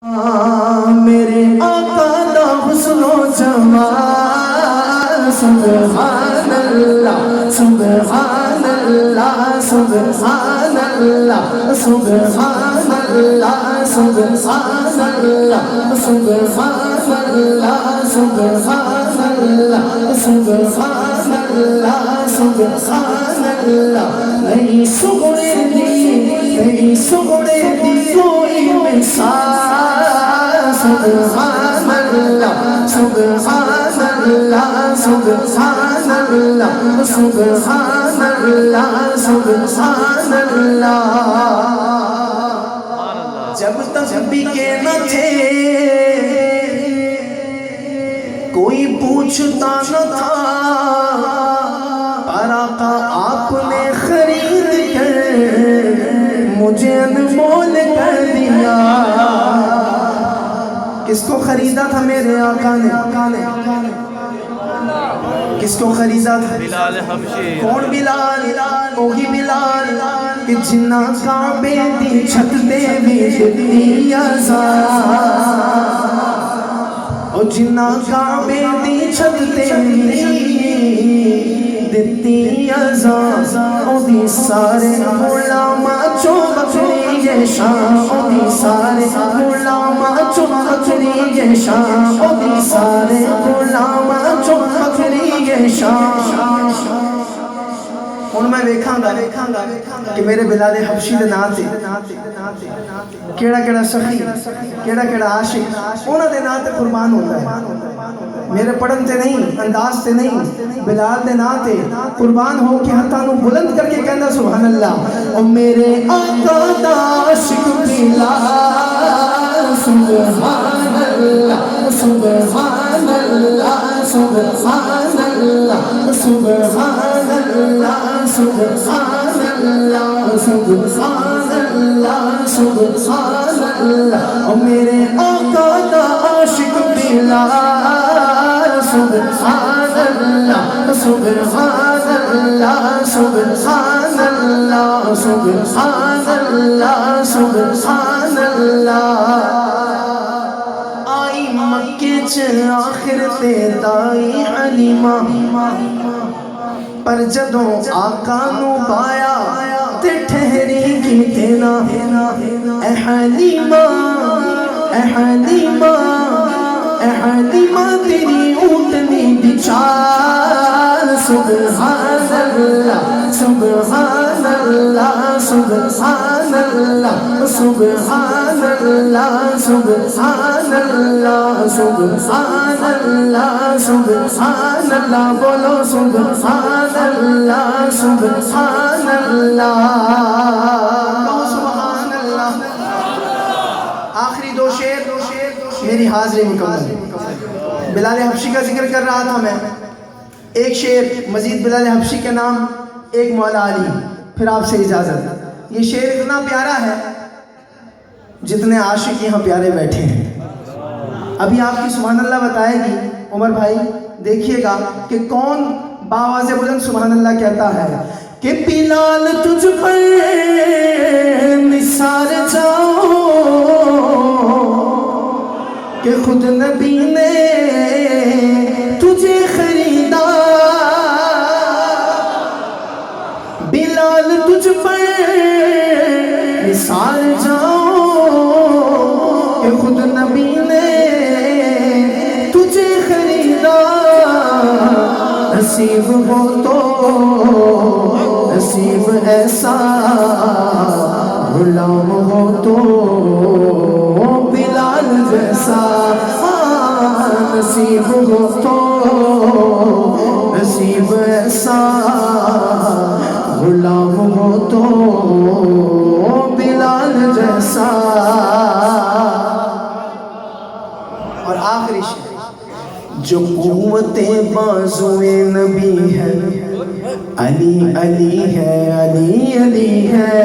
میرے آقا دا حسن و جمال سبحان اللہ سبحان اللہ سبحان اللہ سبحان اللہ سبحان اللہ سبحان اللہ سبحان اللہ سبحان اللہ سبحان اللہ نہیں سگڑے دی کوئی مثال سبحان اللہ سبحان اللہ سبحان اللہ سبحان اللہ سبحان اللہ جب تک بکے نہ تھے کوئی پوچھتا نہ تھا پر آقا آپ نے خرید کر مجھے انمول کر دیا کس کو خریدا تھا میرے آقا نے کس کو خریدا تھا بلال حبشی کون بلال وہی بلال کہ جنہ کعبے دی چھت دے وچ دی آزاد او جنہ کعبے دی چھت تے دتی آزاد او دی سارے غلاماں چوں بکری یہ شان او دی سارے غلاماں چوں بکری یہ شان او دی سارے غلاماں چوں بکری یہ شان ہن میں ویکھاں گا کہ میرے بلال حبشی دے نام تے کیڑا کیڑا سخی کیڑا کیڑا عاشق انہاں دے نام تے قربان ہوتا ہے میرے پڑھن تے نہیں انداز تے نہیں بلال دے نام تے قربان ہو کے ہتھاں نوں بلند کر کے کہندا سبحان اللہ او میرے آقا دا عاشق بلال سبحان اللہ سبحان اللہ سبحان اللہ سبحان اللہ سبحان اللہ سبحان اللہ سبحان اللہ او میرے آقا دا عاشق بلال سبحان اللہ سبحان اللہ سبحان اللہ سبحان اللہ سبحان اللہ آئی مکے چ آخر تے دائی حلیمہ پر جدوں آقا نو پایا تے ٹھہری کیتے نا اے حلیمہ اے حلیمہ اے حلیمہ تیری اونٹنی دی چال سبحان اللہ سبحان اللہ سبحان اللہ سبحان اللہ سبحان اللہ سبحان اللہ سبحان اللہ بولو سبحان اللہ سبحان اللہ سبحان اللہ آخری دو شعر میری حاضری مکمل بلال حبشی کا ذکر کر رہا تھا میں ایک شعر مزید بلال حبشی کے نام ایک مولا علی پھر آپ سے اجازت یہ شعر اتنا پیارا ہے جتنے عاشق یہاں پیارے بیٹھے ہیں ابھی آپ کی سبحان اللہ بتائے گی عمر بھائی دیکھیے گا کہ کون باواز بلند سبحان اللہ کہتا ہے کہ بلال تجھ پر نثار جاؤ کہ خود نبی نے تجھے خریدا بلال تجھ پر نثار جاؤ کہ خود نبی نے تجھے خریدا نصیب ہو تو نصیب ایسا غلام ہو تو بلال جیسا نصیب ہو تو نصیب ایسا غلام ہو تو بلال جیسا اور آخری شعر جو قوت بازوئے نبی ہے علی علی ہے علی علی ہے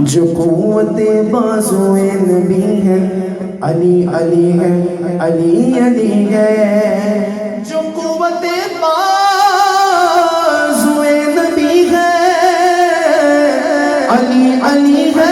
جو قوت بازوئے نبی ہے علی علی ہے علی علی ہے جو قوت بازوئے نبی ہے علی علی ہے